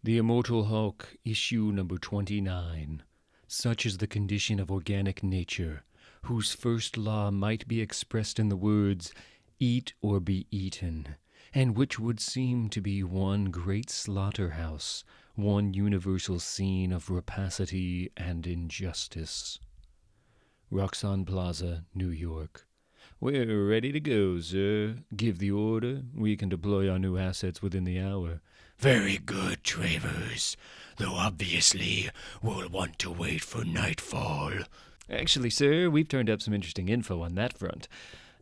The Immortal Hulk, issue number 29. Such is the condition of organic nature, whose first law might be expressed in the words, eat or be eaten, and which would seem to be one great slaughterhouse, one universal scene of rapacity and injustice. Roxxon Plaza, New York. We're ready to go, sir. Give the order. We can deploy our new assets within the hour. Very good, Travers, though obviously we'll want to wait for nightfall. Actually, sir, we've turned up some interesting info on that front.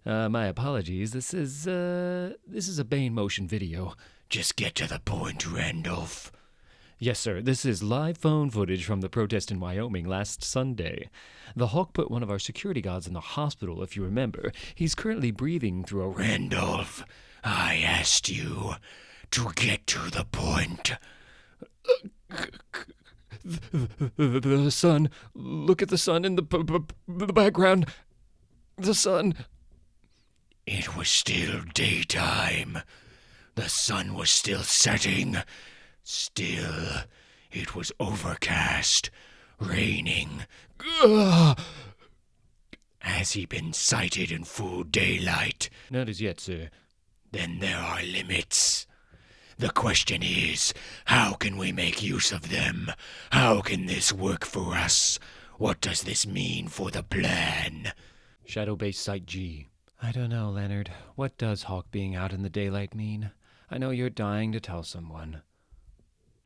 My apologies. This is a Bane motion video. Just get to the point, Randolph. Yes, sir. This is live phone footage from the protest in Wyoming last Sunday. The Hulk put one of our security guards in the hospital, if you remember. He's currently breathing through a... Randolph, I asked you to get to the point. The sun. Look at the sun in the background. The sun. It was still daytime. The sun was still setting. Still, it was overcast, raining. Ugh! Has he been sighted in full daylight? Not as yet, sir. Then there are limits. The question is, how can we make use of them? How can this work for us? What does this mean for the plan? Shadow-based Site G. I don't know, Leonard. What does Hulk being out in the daylight mean? I know you're dying to tell someone.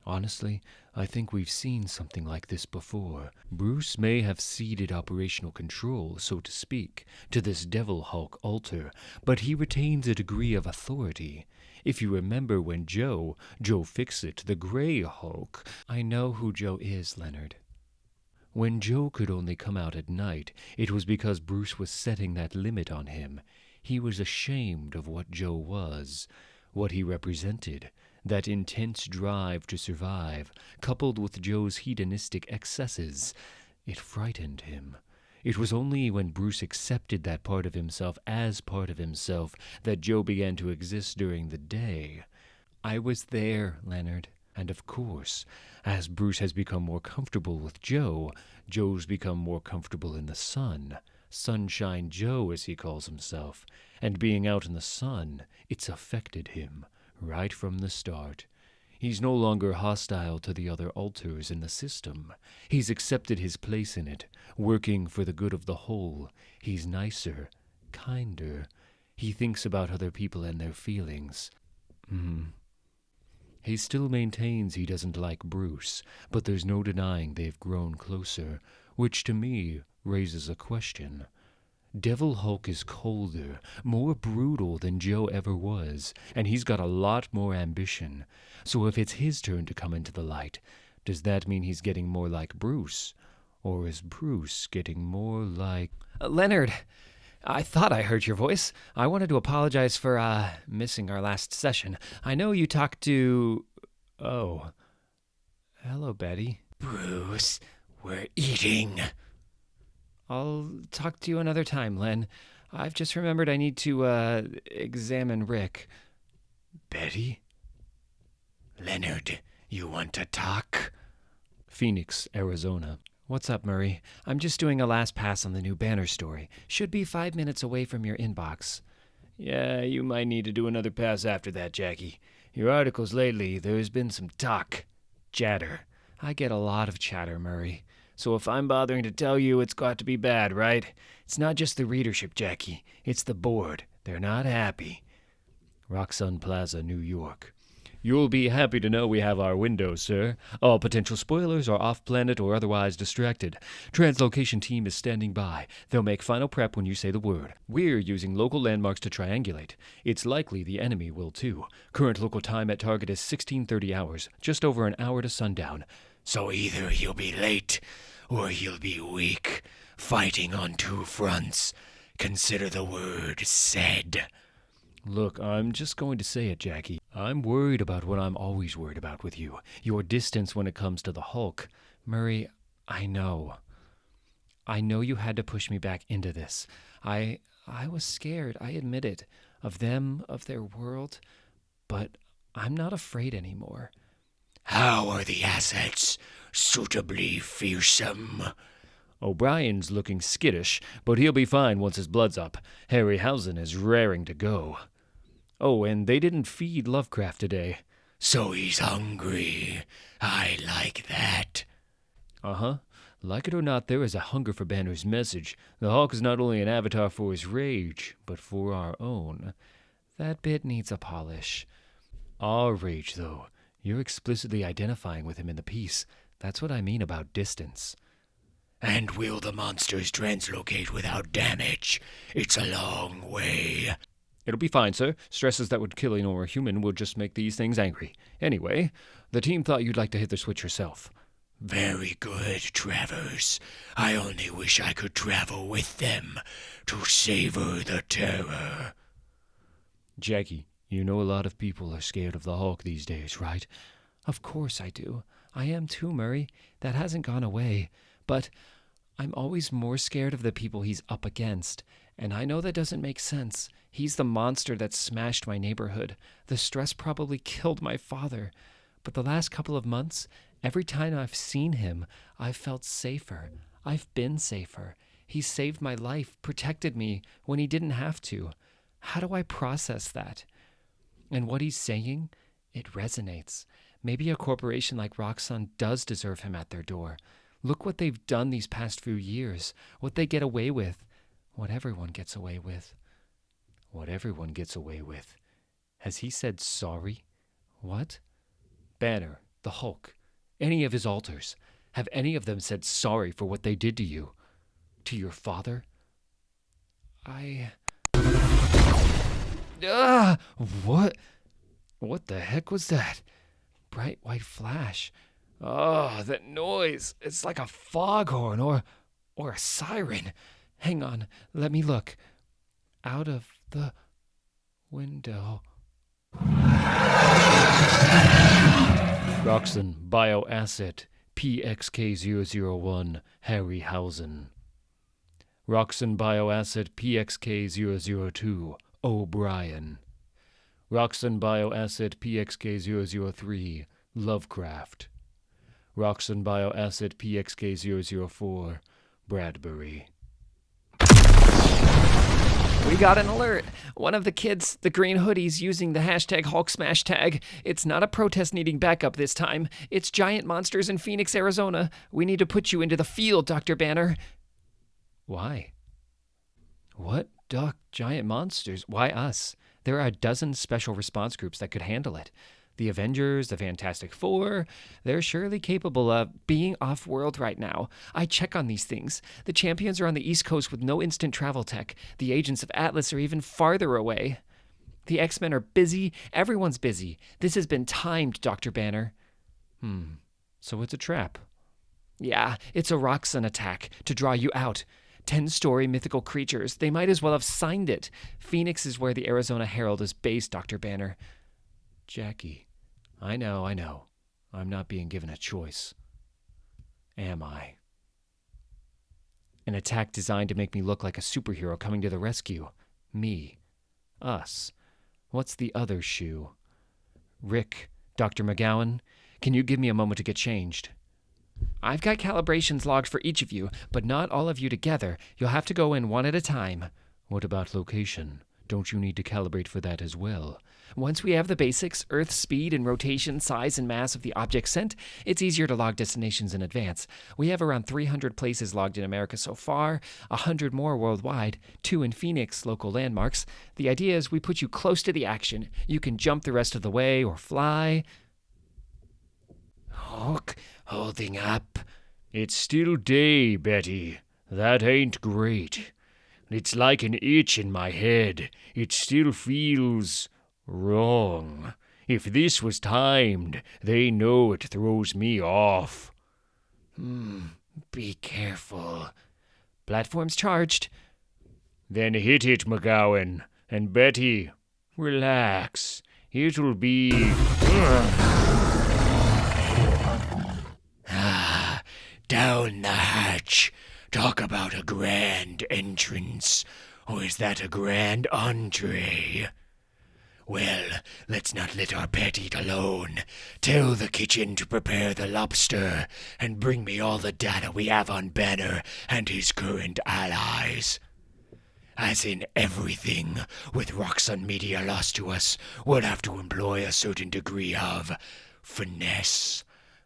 Honestly, I think we've seen something like this before. Bruce may have ceded operational control, so to speak, to this Devil Hulk alter, but he retains a degree of authority. If you remember when Joe Fixit, the Grey Hulk... I know who Joe is, Leonard. When Joe could only come out at night, it was because Bruce was setting that limit on him. He was ashamed of what Joe was, what he represented. That intense drive to survive, coupled with Joe's hedonistic excesses, it frightened him. It was only when Bruce accepted that part of himself as part of himself that Joe began to exist during the day. I was there, Leonard. And of course, as Bruce has become more comfortable with Joe, Joe's become more comfortable in the sun. Sunshine Joe, as he calls himself. And being out in the sun, it's affected him. Right from the start. He's no longer hostile to the other alters in the system. He's accepted his place in it, working for the good of the whole. He's nicer, kinder. He thinks about other people and their feelings. He still maintains he doesn't like Bruce, but there's no denying they've grown closer, which to me raises a question. Devil Hulk is colder, more brutal than Joe ever was, and he's got a lot more ambition. So if it's his turn to come into the light, does that mean he's getting more like Bruce? Or is Bruce getting more like... Leonard, I thought I heard your voice. I wanted to apologize for, missing our last session. I know you talked to... Oh. Hello, Betty. Bruce, we're eating. I'll talk to you another time, Len. I've just remembered I need to, examine Rick. Betty? Leonard, you want to talk? Phoenix, Arizona. What's up, Murray? I'm just doing a last pass on the new Banner story. Should be 5 minutes away from your inbox. Yeah, you might need to do another pass after that, Jackie. Your articles lately, there's been some talk. Chatter. I get a lot of chatter, Murray. So if I'm bothering to tell you, it's got to be bad, right? It's not just the readership, Jackie. It's the board. They're not happy. Roxxon Plaza, New York. You'll be happy to know we have our window, sir. All potential spoilers are off-planet or otherwise distracted. Translocation team is standing by. They'll make final prep when you say the word. We're using local landmarks to triangulate. It's likely the enemy will too. Current local time at target is 16:30 hours, just over an hour to sundown. So either he'll be late, or he'll be weak, fighting on two fronts. Consider the word said. Look, I'm just going to say it, Jackie. I'm worried about what I'm always worried about with you. Your distance when it comes to the Hulk. Murray, I know. I know you had to push me back into this. I was scared, I admit it, of them, of their world, but I'm not afraid anymore. How How are the assets? Suitably fearsome? O'Brien's looking skittish, but he'll be fine once his blood's up. Harryhausen is raring to go. Oh, and they didn't feed Lovecraft today. So he's hungry. I like that. Uh-huh. Like it or not, there is a hunger for Banner's message. The Hulk is not only an avatar for his rage, but for our own. That bit needs a polish. Our rage, though. You're explicitly identifying with him in the piece. That's what I mean about distance. And will the monsters translocate without damage? It's a long way. It'll be fine, sir. Stresses that would kill a normal human will just make these things angry. Anyway, the team thought you'd like to hit the switch yourself. Very good, Travers. I only wish I could travel with them to savor the terror. Jackie, you know a lot of people are scared of the Hulk these days, right? Of course I do. I am too, Murray. That hasn't gone away. But I'm always more scared of the people he's up against. And I know that doesn't make sense. He's the monster that smashed my neighborhood. The stress probably killed my father. But the last couple of months, every time I've seen him, I've felt safer. I've been safer. He saved my life, protected me when he didn't have to. How do I process that? And what he's saying, it resonates. Maybe a corporation like Roxxon does deserve him at their door. Look what they've done these past few years, what they get away with, what everyone gets away with. What everyone gets away with. Has he said sorry? What? Banner, the Hulk, any of his alters, have any of them said sorry for what they did to you? To your father? What? What the heck was that? Bright white flash. Oh, that noise. It's like a foghorn or a siren. Hang on, let me look. Out of the window. Roxxon Bioasset PXK001 Harryhausen. Roxxon Bioasset PXK002 O'Brien. Roxxon Bioasset PXK003 Lovecraft. Roxxon Bioasset PXK004 Bradbury. We got an alert. One of the kids, the green hoodies, using the hashtag #HulkSmashTag. It's not a protest needing backup this time. It's giant monsters in Phoenix, Arizona. We need to put you into the field, Dr. Banner. Why? What, Doc? Giant monsters? Why us? There are a dozen special response groups that could handle it. The Avengers, the Fantastic Four, they're surely capable of being off-world right now. I check on these things. The champions are on the East Coast with no instant travel tech. The agents of Atlas are even farther away. The X-Men are busy. Everyone's busy. This has been timed, Dr. Banner. So it's a trap. Yeah, it's a Roxxon attack to draw you out. 10-story mythical creatures. They might as well have signed it. Phoenix is where the Arizona Herald is based, Dr. Banner. Jackie, I know. I'm not being given a choice. Am I? An attack designed to make me look like a superhero coming to the rescue. Me. Us. What's the other shoe? Rick, Dr. McGowan, can you give me a moment to get changed? I've got calibrations logged for each of you, but not all of you together. You'll have to go in one at a time. What about location? Don't you need to calibrate for that as well? Once we have the basics, Earth speed and rotation, size and mass of the object sent, it's easier to log destinations in advance. We have around 300 places logged in America so far, 100 more worldwide, 2 in Phoenix, local landmarks. The idea is we put you close to the action. You can jump the rest of the way or fly. Hulk, holding up. It's still day, Betty. That ain't great. It's like an itch in my head. It still feels wrong. If this was timed, they know it throws me off. Be careful. Platform's charged. Then hit it, McGowan. And Betty, relax. It'll be... Down the hatch. Talk about a grand entrance. Or is that a grand entree? Well, let's not let our pet eat alone. Tell the kitchen to prepare the lobster, and bring me all the data we have on Banner and his current allies. As in everything, with Roxxon Media lost to us, we'll have to employ a certain degree of finesse.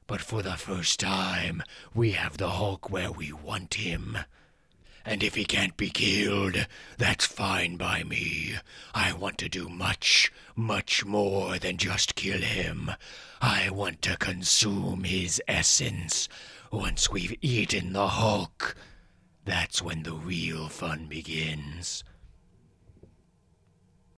But for the first time, we have the Hulk where we want him. And if he can't be killed, that's fine by me. I want to do much, much more than just kill him. I want to consume his essence. Once we've eaten the Hulk, that's when the real fun begins.